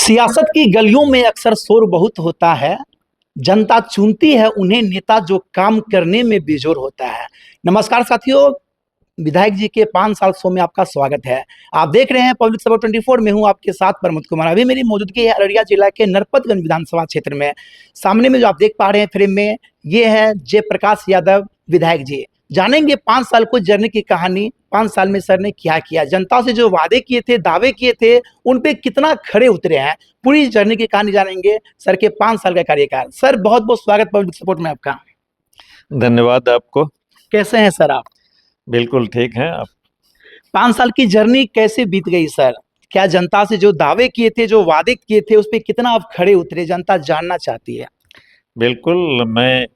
सियासत की गलियों में अक्सर शोर बहुत होता है। जनता चुनती है उन्हें नेता जो काम करने में बेजोर होता है। नमस्कार साथियों, विधायक जी के 5 साल शो में आपका स्वागत है। आप देख रहे हैं पब्लिक खबर 24 में हूं आपके साथ प्रमोद कुमार। अभी मेरी मौजूदगी है अररिया जिला के नरपतगंज विधानसभा क्षेत्र में। सामने में जो आप देख पा रहे हैं फ्रेम में, ये है जयप्रकाश यादव विधायक जी। जानेंगे 5 साल को जर्नी की कहानी। 5 साल में सर ने क्या किया, जनता से जो वादे किए थे, दावे किए थे, उन पे कितना खड़े उतरे हैं। पूरी जर्नी की कहानी जानेंगे, सर के 5 साल का कार्यकाल। सर बहुत बहुत स्वागत पब्लिक सपोर्ट में आपका। धन्यवाद आपको। कैसे हैं सर आप? बिल्कुल ठीक हैं आप। 5 साल की जर्नी कैसे बीत गई सर? क्या जनता से जो दावे किए थे, जो वादे किए थे, उस पे कितना आप खड़े उतरे, जनता जानना चाहती है। बिल्कुल, मैं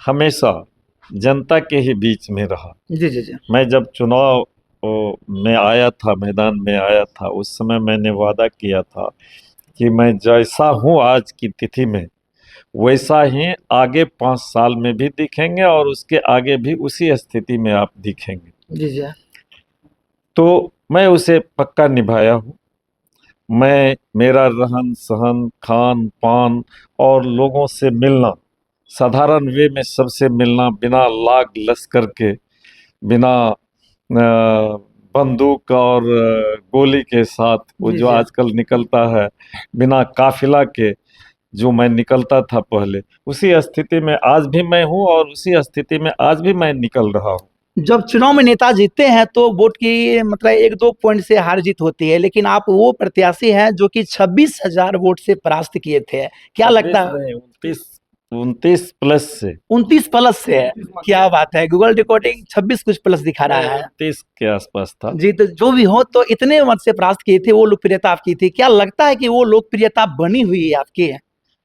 हमेशा जनता के ही बीच में रहा। जी जी जी। मैं जब चुनाव में आया था, मैदान में आया था, उस समय मैंने वादा किया था कि मैं जैसा हूँ आज की तिथि में, वैसा ही आगे 5 साल में भी दिखेंगे और उसके आगे भी उसी स्थिति में आप दिखेंगे। जी जी। तो मैं उसे पक्का निभाया हूँ। मेरा रहन सहन, खान पान और लोगों से मिलना, साधारण वे में सबसे मिलना, बिना लाग लश्कर के, बिना बंदूक और गोली के साथ, वो जी जो जी। आजकल निकलता है, बिना काफिला के जो मैं निकलता था पहले, उसी स्थिति में आज भी मैं हूँ और उसी स्थिति में आज भी मैं निकल रहा हूँ। जब चुनाव में नेता जीतते हैं तो वोट की मतलब 1-2 पॉइंट से हार जीत होती है, लेकिन आप वो प्रत्याशी हैं जो कि 26,000 वोट से परास्त किए थे। क्या लगता है? 29 प्लस से। 29 प्लस से है। क्या बात है, गूगल रिकॉर्डिंग 26 कुछ प्लस दिखा रहा है। 29 के आसपास था। जी, तो जो भी हो, तो इतने मत से परास्त किए थे, वो लोकप्रियता आपकी थी। क्या लगता है कि वो लोकप्रियता बनी हुई है आपकी?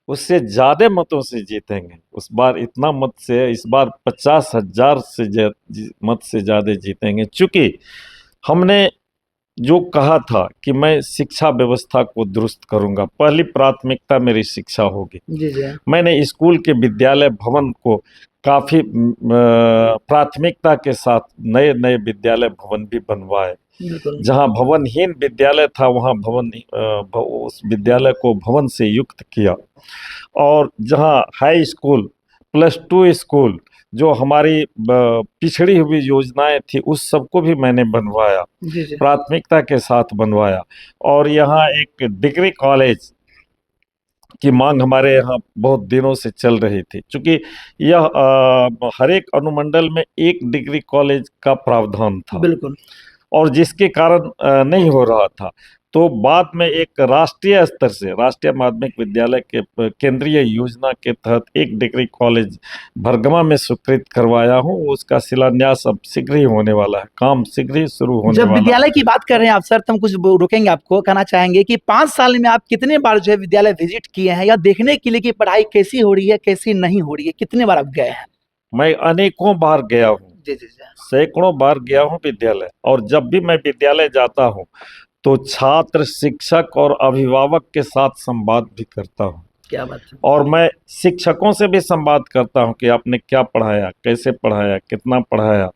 उससे ज्यादा मतों से जीतेंगे उस बार। इतना मत से इस बार 50,000 से मत से ज्यादा जीतेंगे, चूंकि हमने जो कहा था कि मैं शिक्षा व्यवस्था को दुरुस्त करूंगा, पहली प्राथमिकता मेरी शिक्षा होगी। जी जी। मैंने स्कूल के विद्यालय भवन को काफी प्राथमिकता के साथ नए नए विद्यालय भवन भी बनवाए। बिल्कुल। जहाँ भवनहीन विद्यालय था वहाँ उस विद्यालय को भवन से युक्त किया। और जहाँ हाई स्कूल, +2 स्कूल, जो हमारी पिछड़ी हुई योजनाएं थी, उस सबको भी मैंने बनवाया, जी जी। प्राथमिकता के साथ बनवाया। और यहाँ एक डिग्री कॉलेज की मांग हमारे यहाँ बहुत दिनों से चल रही थी, क्योंकि यह हर एक अनुमंडल में एक डिग्री कॉलेज का प्रावधान था बिल्कुल। और जिसके कारण नहीं हो रहा था। तो बाद में एक राष्ट्रीय स्तर से, राष्ट्रीय माध्यमिक विद्यालय के केंद्रीय योजना के तहत एक डिग्री कॉलेज भरगमा में स्वीकृत करवाया हूँ। उसका शिलान्यास अब शीघ्र ही होने वाला है, काम शीघ्र ही शुरू होने जब वाला है। विद्यालय की बात कर रहे हैं आप सर, तो हम कुछ रोकेंगे आपको। कहना चाहेंगे कि 5 साल में आप कितने बार जो है विद्यालय विजिट किए हैं, या देखने के लिए कि पढ़ाई कैसी हो रही है, कैसी नहीं हो रही है, कितने बार आप गए हैं? मैं अनेकों बार गया हूँ, जी जी जी। सैकड़ों बार गया हूँ विद्यालय। और जब भी मैं विद्यालय जाता हूँ तो छात्र, शिक्षक और अभिभावक के साथ संवाद भी करता हूँ। क्या बात है। और मैं शिक्षकों से भी संवाद करता हूँ कि आपने क्या पढ़ाया, कैसे पढ़ाया, कितना पढ़ाया।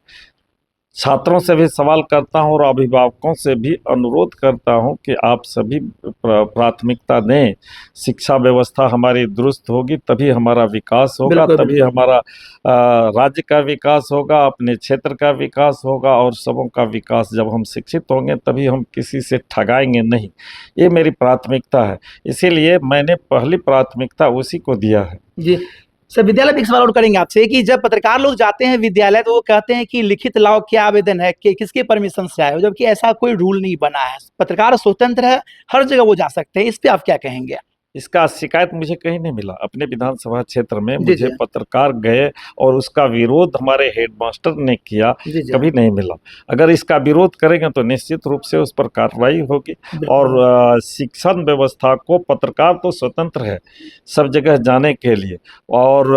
छात्रों से भी सवाल करता हूँ और अभिभावकों से भी अनुरोध करता हूँ कि आप सभी प्राथमिकता दें। शिक्षा व्यवस्था हमारी दुरुस्त होगी तभी हमारा विकास होगा, बिल्कुल तभी बिल्कुल। हमारा राज्य का विकास होगा, अपने क्षेत्र का विकास होगा और सबों का विकास। जब हम शिक्षित होंगे तभी हम किसी से ठगाएंगे नहीं। ये मेरी प्राथमिकता है, इसीलिए मैंने पहली प्राथमिकता उसी को दिया है। जी सर, विद्यालय पे एक सवाल और करेंगे आपसे कि जब पत्रकार लोग जाते हैं विद्यालय तो वो कहते हैं कि लिखित लाओ, क्या आवेदन है, कि किसके परमिशन से आए हो, जबकि ऐसा कोई रूल नहीं बना है। पत्रकार स्वतंत्र है, हर जगह वो जा सकते हैं। इस पे आप क्या कहेंगे? इसका शिकायत मुझे कहीं नहीं मिला। अपने विधानसभा क्षेत्र में जी मुझे जी। पत्रकार गए और उसका विरोध हमारे हेडमास्टर ने किया, जी जी। कभी नहीं मिला। अगर इसका विरोध करेंगे तो निश्चित रूप से उस पर कार्रवाई होगी। और शिक्षण व्यवस्था को, पत्रकार तो स्वतंत्र है सब जगह जाने के लिए और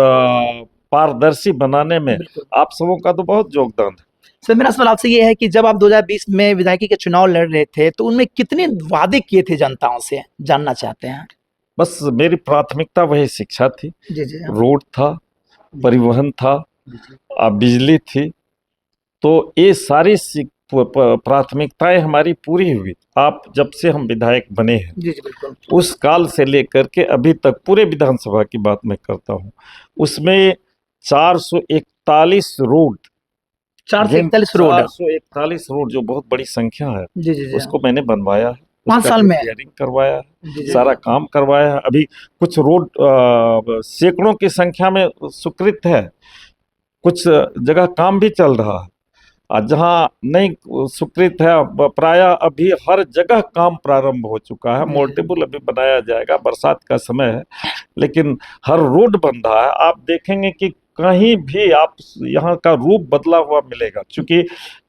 पारदर्शी बनाने में बिल्कुल। आप सबों का तो बहुत योगदान है। सर मेरा सवाल आपसे ये है कि जब आप 2020 में विधायकी के चुनाव लड़ रहे थे तो उनमें कितने वादे किए थे जनताओं से, जानना चाहते हैं। बस मेरी प्राथमिकता वही शिक्षा थी, जी जी। रोड था, परिवहन था, बिजली थी। तो ये सारी प्राथमिकताएं हमारी पूरी हुई। आप जब से हम विधायक बने हैं जी जी बिल्कुल। उस काल से लेकर के अभी तक पूरे विधानसभा की बात मैं करता हूँ, उसमें 441 रोड, 441 रोड। 441 रोड जो बहुत बड़ी संख्या है, जी जी जी। उसको मैंने बनवाया है, 5 उसका साल में? रिपेयरिंग करवाया है, जी जी। सारा काम करवाया है। अभी कुछ रोड सैकड़ों की संख्या में स्वीकृत है, कुछ जगह काम भी चल रहा है, और जहाँ नहीं स्वीकृत है प्राय अभी हर जगह काम प्रारंभ हो चुका है। मोर्टेबल अभी बनाया जाएगा, बरसात का समय है, लेकिन हर रोड बन रहा है। आप देखेंगे कि कहीं भी आप यहाँ का रूप बदला हुआ मिलेगा, क्योंकि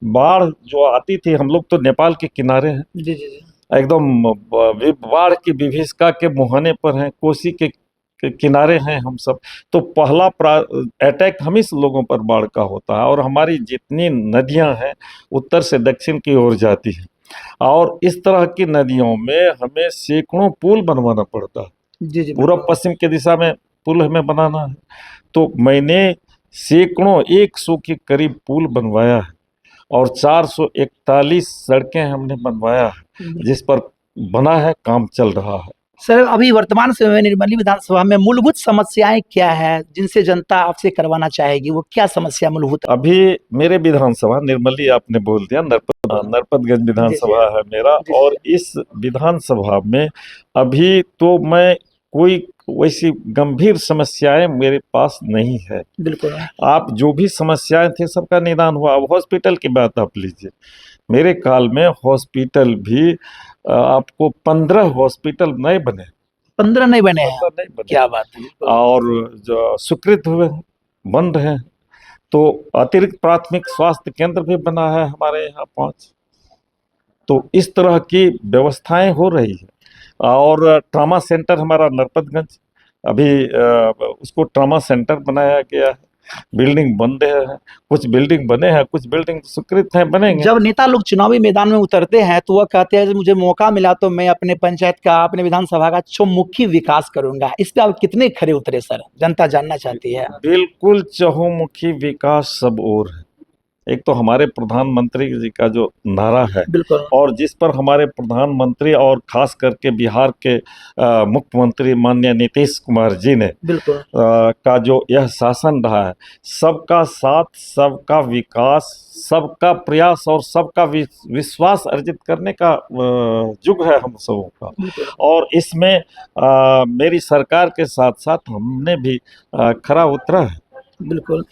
बाढ़ जो आती थी, हम लोग तो नेपाल के किनारे हैं, जी जी जी। एकदम बाढ़ की विभीषिका के मुहाने पर हैं, कोसी के किनारे हैं हम सब। तो पहला अटैक हम इस लोगों पर बाढ़ का होता है, और हमारी जितनी नदियां हैं उत्तर से दक्षिण की ओर जाती हैं, और इस तरह की नदियों में हमें सैकड़ों पुल बनवाना पड़ता है। जी जी पूर्व पश्चिम की दिशा में पुल हमें बनाना है, तो मैंने सैकड़ों 100 के करीब पुल बनवाया है, और 441 सड़कें हमने बनवाया है, जिस पर बना है, काम चल रहा है। सर, अभी वर्तमान समय में निर्मली विधानसभा में मूलभूत समस्याएं क्या है जिनसे जनता आपसे करवाना चाहेगी? वो क्या समस्या मूलभूत? अभी मेरे विधानसभा निर्मली आपने बोल दिया, नरपतगंज विधानसभा है मेरा, और इस विधानसभा में अभी तो मैं कोई वैसी गंभीर समस्याएं मेरे पास नहीं है। बिल्कुल। आप जो भी समस्याएं थे सबका निदान हुआ। अब हॉस्पिटल की बात आप लीजिए, मेरे काल में हॉस्पिटल भी आपको 15 हॉस्पिटल नए बने, 15 नहीं बने हैं? 15 नहीं बने, क्या बात है। और जो स्वीकृत हुए हैं, बन रहे हैं। तो अतिरिक्त प्राथमिक स्वास्थ्य केंद्र भी बना है हमारे यहाँ 5। तो इस तरह की व्यवस्थाएं हो रही है, और ट्रामा सेंटर हमारा नरपतगंज, अभी उसको ट्रामा सेंटर बनाया गया है। बिल्डिंग बन रहे हैं, कुछ बिल्डिंग बने हैं, कुछ बिल्डिंग स्वीकृत हैं, बनेंगे। जब नेता लोग चुनावी मैदान में उतरते हैं तो वह कहते हैं मुझे मौका मिला तो मैं अपने पंचायत का, अपने विधानसभा का चहुमुखी विकास करूंगा। इस पे आप कितने खरे उतरे सर? जनता जानना चाहती है। बिल्कुल चहुमुखी विकास सब और है। एक तो हमारे प्रधानमंत्री जी का जो नारा है, बिल्कुल। और जिस पर हमारे प्रधानमंत्री और खास करके बिहार के मुख्यमंत्री माननीय नीतीश कुमार जी ने बिल्कुल का जो यह शासन रहा है, सबका साथ, सबका विकास, सबका प्रयास और सबका विश्वास अर्जित करने का युग है हम सबों का। और इसमें मेरी सरकार के साथ साथ हमने भी खरा उतरा है। बिल्कुल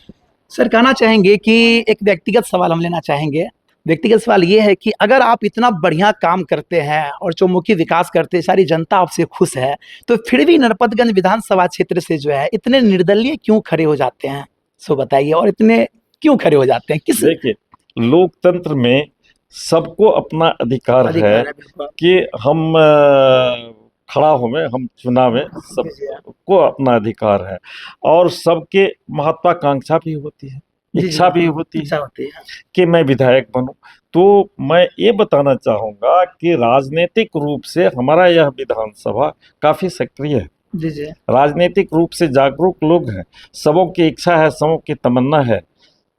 सर, कहना चाहेंगे कि एक व्यक्तिगत सवाल हम लेना चाहेंगे। व्यक्तिगत सवाल ये है कि अगर आप इतना बढ़िया काम करते हैं और चौमुखी विकास करते हैं, सारी जनता आपसे खुश है, तो फिर भी नरपतगंज विधानसभा क्षेत्र से जो है इतने निर्दलीय क्यों खड़े हो जाते हैं? सो बताइए, और इतने क्यों खड़े हो जाते हैं? किस? देखिए, लोकतंत्र में सबको अपना अधिकार है बिल्कुल। कि हम खड़ा होवे, हम चुनाव में, सबको अपना अधिकार है, और सबके महत्वाकांक्षा भी होती है, इच्छा भी होती है कि मैं विधायक बनूं। तो मैं ये बताना चाहूंगा कि राजनीतिक रूप से हमारा यह विधानसभा काफी सक्रिय है। जी जी। राजनीतिक रूप से जागरूक लोग हैं, सबों की इच्छा है, सबों की तमन्ना है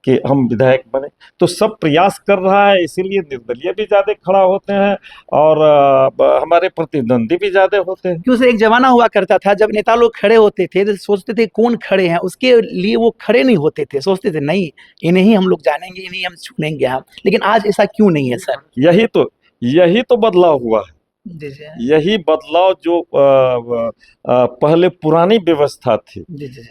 कि हम विधायक बने। तो सब प्रयास कर रहा है, इसीलिए निर्दलीय भी ज्यादा खड़ा होते हैं, और हमारे प्रतिद्वंदी भी ज्यादा होते हैं। क्यों सर, एक जमाना हुआ करता था जब नेता लोग खड़े होते थे तो सोचते थे कौन खड़े हैं, उसके लिए वो खड़े नहीं होते थे, सोचते थे नहीं इन्हें ही हम लोग जानेंगे, इन्हें हम चुनेंगे हम। लेकिन आज ऐसा क्यों नहीं है सर? यही तो बदलाव हुआ है। जी जी। यही बदलाव जो पहले पुरानी व्यवस्था थी, जी जी।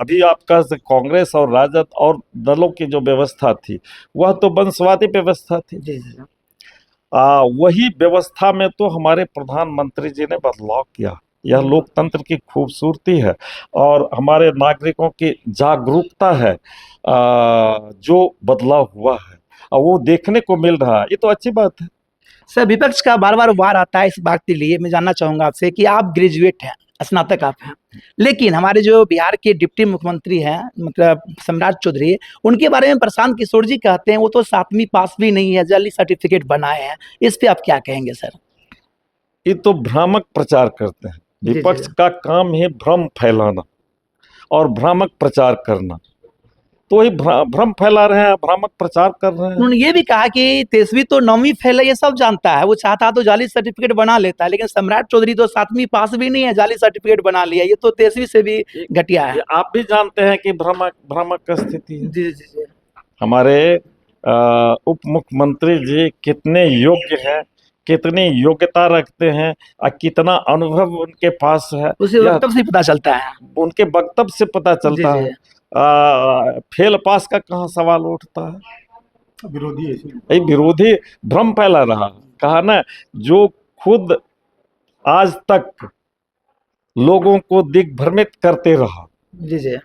अभी आपका कांग्रेस और राजद और दलों की जो व्यवस्था थी, वह तो वंशवादी व्यवस्था थी। जी जी। वही व्यवस्था में तो हमारे प्रधानमंत्री जी ने बदलाव किया। यह लोकतंत्र की खूबसूरती है, और हमारे नागरिकों की जागरूकता है, जो बदलाव हुआ है, और वो देखने को मिल रहा है। ये तो अच्छी बात है। सर, विपक्ष का बार बार वार आता है इस बात के लिए। मैं जानना चाहूंगा आपसे कि आप ग्रेजुएट हैं, स्नातक आप हैं, लेकिन हमारे जो बिहार के डिप्टी मुख्यमंत्री हैं, मतलब सम्राट चौधरी, उनके बारे में प्रशांत किशोर जी कहते हैं वो तो 7वीं पास भी नहीं है, जाली सर्टिफिकेट बनाए हैं। इस पे आप क्या कहेंगे सर? ये तो भ्रामक प्रचार करते हैं। विपक्ष का काम है भ्रम फैलाना और भ्रामक प्रचार करना। तो ही भ्रम फैला रहे हैं, भ्रामक प्रचार कर रहे हैं। उन्होंने ये भी कहा कि तेईसवीं तो 9वीं फेल है, ये सब जानता है, वो चाहता तो जाली सर्टिफिकेट बना लेता है, लेकिन सम्राट चौधरी तो 7वीं पास भी नहीं है, जाली सर्टिफिकेट बना लिया, ये तो 23वीं से भी घटिया है। ये आप भी जानते हैं कि भ्रामक भ्रामक स्थिति है। जी जी जी। हमारे उप मुख्यमंत्री जी कितने योग्य हैं, कितनी योग्यता रखते हैं और कितना अनुभव उनके पास है, उसी वक्तव्य से ही पता चलता है। उनके वक्तव्य से पता चलता जी, जी। है। फेल पास का कहाँ सवाल उठता है? विरोधी भ्रम फैला रहा। कहा ना, जो खुद आज तक लोगों को दिग्भ्रमित करते रहा, जी जी।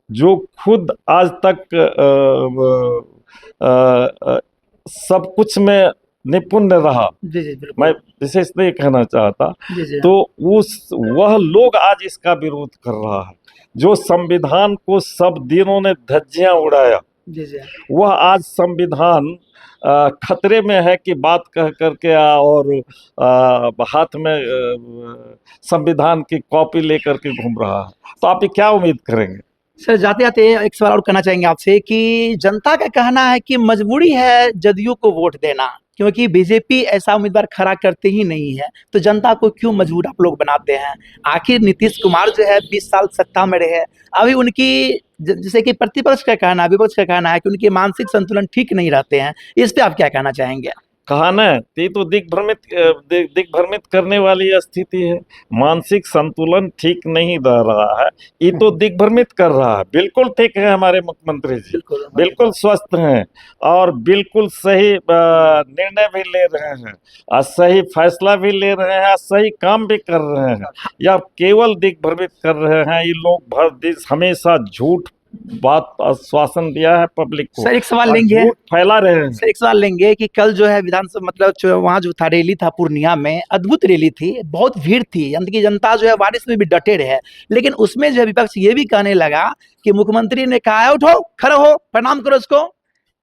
जो खुद आज तक सब कुछ में निपुण रहा, जी जी बिल्कुल। मैं विशेष नहीं कहना चाहता, जी जी। तो वह लोग आज इसका विरोध कर रहा है। जो संविधान को सब दिनों ने धज्जियां उड़ाया, जी जी। वह आज संविधान खतरे में है कि बात कह करके और हाथ में संविधान की कॉपी लेकर के घूम रहा है। तो आप ये क्या उम्मीद करेंगे? सर जाते जाते एक सवाल और कहना चाहेंगे आपसे कि जनता का कहना है कि मजबूरी है जदयू को वोट देना, क्योंकि बीजेपी ऐसा उम्मीदवार खड़ा करते ही नहीं है, तो जनता को क्यों मजबूर आप लोग बनाते हैं? आखिर नीतीश कुमार जो है 20 साल सत्ता में रहे, अभी उनकी जैसे कि प्रतिपक्ष का कहना है, विपक्ष का कहना है कि उनके मानसिक संतुलन ठीक नहीं रहते हैं, इस पे आप क्या कहना चाहेंगे? कहा ना, ये तो दिग्भ्रमित करने वाली स्थिति है। मानसिक संतुलन ठीक नहीं रह रहा है, ये तो दिग्भ्रमित कर रहा है। बिल्कुल ठीक है हमारे मुख्यमंत्री जी, बिल्कुल स्वस्थ हैं और बिल्कुल सही निर्णय भी ले रहे हैं और सही फैसला भी ले रहे हैं, सही काम भी कर रहे हैं। या केवल दिग्भ्रमित कर रहे हैं ये लोग, भर दिन हमेशा झूठ बात आश्वासन दिया है पब्लिक को। सर एक सवाल लेंगे, फैला रहे हैं। सर एक सवाल लेंगे कि कल जो है विधानसभा मतलब वहाँ जो था रैली था पूर्णिया में, अद्भुत रैली थी, बहुत भीड़ थी, यानी कि जनता जो है बारिश में भी डटे रहे, लेकिन उसमें जो है विपक्ष ये भी कहने लगा कि मुख्यमंत्री ने कहा है उठो खड़े हो प्रणाम करो इसको।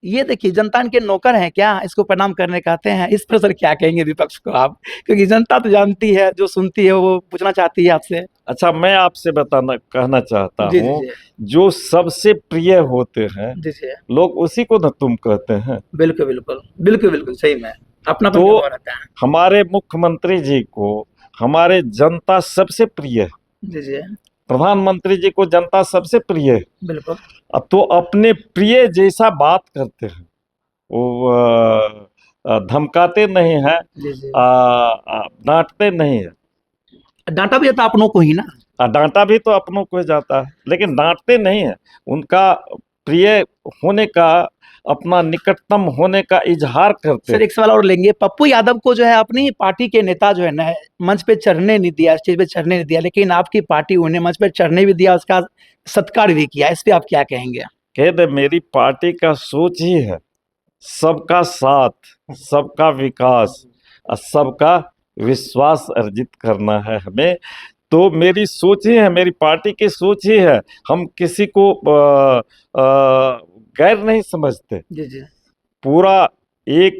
ये देखिए जनता इनके नौकर हैं क्या, इसको प्रणाम करने कहते हैं? इस पर सर क्या कहेंगे विपक्ष को आप, क्योंकि जनता तो जानती है, जो सुनती है वो पूछना चाहती है आपसे। अच्छा, मैं आपसे कहना चाहता जी, जी, हूँ, जी। जो सबसे प्रिय होते हैं जी जी लोग उसी को न तुम कहते हैं। बिल्कुल बिल्कुल बिल्कुल बिल्कुल सही में अपना तो रहता है। हमारे मुख्यमंत्री जी को हमारे जनता सबसे प्रिय है, जी जी प्रधानमंत्री जी को जनता सबसे प्रिय है। बिल्कुल। अब तो अपने प्रिय जैसा बात करते हैं, वो धमकाते नहीं है, जी जी डांटते नहीं है। डांटा भी जाता अपनों को ही ना। डांटा भी तो अपनों को जाता है, लेकिन डांटते नहीं है। उनका प्रिय होने का, अपना निकटतम होने का इजहार करते सर हैं। एक सवाल और लेंगे, पप्पू यादव को जो है अपनी ही पार्टी के नेता जो है ना मंच पे चढ़ने नहीं दिया, स्टेज पे चढ़ने नहीं दिया, लेकिन आपकी पार्टी उन्हें मंच पे चढ़ने भी दिया, उसका सत्कार भी किया, इस पे आप क्या कहेंगे? कह दे, मेरी पार्टी का सोच ही है सबका साथ, सबका विकास और सबका विश्वास अर्जित करना है हमें। तो मेरी सोच ही है, मेरी पार्टी की सोच ही है, हम किसी को गैर नहीं समझते। जी जी पूरा एक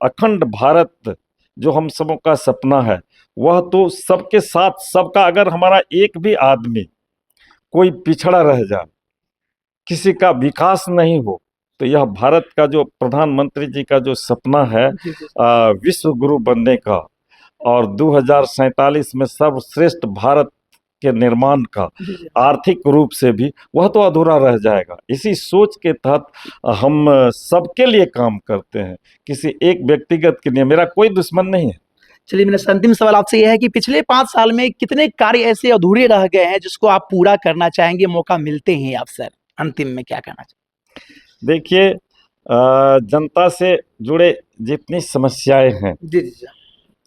अखंड भारत जो हम सबों का सपना है, वह तो सबके साथ, सबका, अगर हमारा एक भी आदमी कोई पिछड़ा रह जाए, किसी का विकास नहीं हो, तो यह भारत का जो प्रधानमंत्री जी का जो सपना है जी जी विश्व गुरु बनने का और 2047 में सर्वश्रेष्ठ भारत के निर्माण का, जी जी आर्थिक रूप से भी, वह तो अधूरा रह जाएगा। इसी सोच के तहत हम सबके लिए काम करते हैं, किसी एक व्यक्तिगत के लिए। मेरा कोई दुश्मन नहीं है। चलिए मेरा अंतिम सवाल आपसे यह है कि पिछले 5 साल में कितने कार्य ऐसे अधूरे रह गए हैं जिसको आप पूरा करना चाहेंगे, मौका मिलते ही आप सर अंतिम में क्या कहना चाहेंगे? देखिए, जनता से जुड़े जितनी समस्याएं हैं, जी जी जी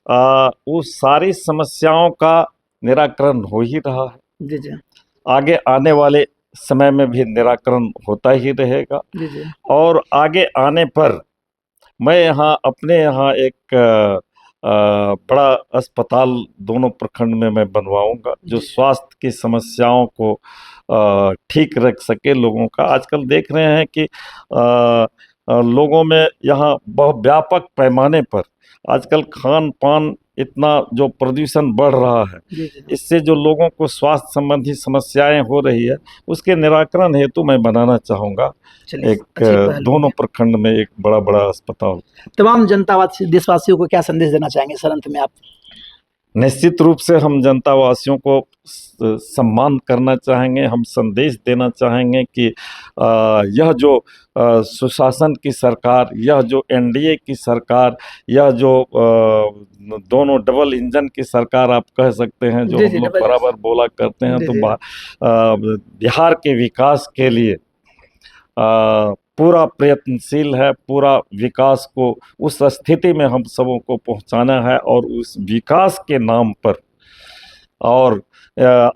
वो सारी समस्याओं का निराकरण हो ही रहा है। जी जी आगे आने वाले समय में भी निराकरण होता ही रहेगा। जी जी और आगे आने पर मैं अपने यहाँ एक बड़ा अस्पताल दोनों प्रखंड में मैं बनवाऊंगा, जो स्वास्थ्य की समस्याओं को ठीक रख सके लोगों का। आजकल देख रहे हैं कि लोगों में यहाँ बहुत व्यापक पैमाने पर आजकल खान पान इतना जो प्रदूषण बढ़ रहा है, जी जी इससे जो लोगों को स्वास्थ्य संबंधी समस्याएं हो रही है, उसके निराकरण हेतु मैं बनाना चाहूँगा चलिए, एक अच्छी पहल दोनों है। प्रखंड में एक बड़ा बड़ा अस्पताल। तमाम जनता देशवासियों को क्या संदेश देना चाहेंगे सर अंत में आप? निश्चित रूप से हम जनता वासियों को सम्मान करना चाहेंगे, हम संदेश देना चाहेंगे कि यह जो सुशासन की सरकार, यह जो एनडीए की सरकार, यह जो दोनों डबल इंजन की सरकार आप कह सकते हैं, जो जी हम जी लोग डबल बराबर बोला करते हैं, जी तो जी बिहार के विकास के लिए पूरा प्रयत्नशील है। पूरा विकास को उस स्थिति में हम सबों को पहुंचाना है, और उस विकास के नाम पर और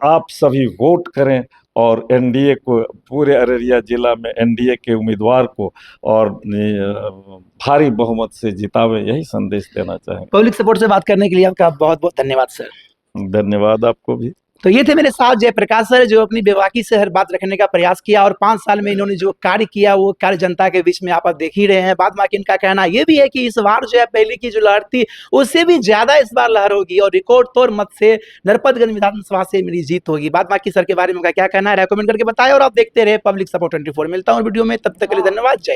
आप सभी वोट करें और एनडीए को, पूरे अररिया जिला में एनडीए के उम्मीदवार को और भारी बहुमत से जितावें, यही संदेश देना चाहेंगे। पब्लिक सपोर्ट से बात करने के लिए आपका बहुत बहुत धन्यवाद सर। धन्यवाद आपको भी। तो ये थे मेरे साथ जयप्रकाश सर, जो अपनी बेबाकी से हर बात रखने का प्रयास किया, और 5 साल में इन्होंने जो कार्य किया वो कार्य जनता के बीच में आप देख ही रहे हैं। बाद बाकी इनका कहना ये भी है कि इस बार जो है पहले की जो लहर थी उससे भी ज्यादा इस बार लहर होगी, और रिकॉर्ड तोड़ मत से नरपतगंज विधानसभा से मेरी जीत होगी। बाद बाकी सर के बारे में उनका क्या कहना है, रेकमेंड करके बताएं, और आप देखते रहे पब्लिक सपोर्ट 24। मिलता हूँ वीडियो में, तब तक के लिए धन्यवाद। जय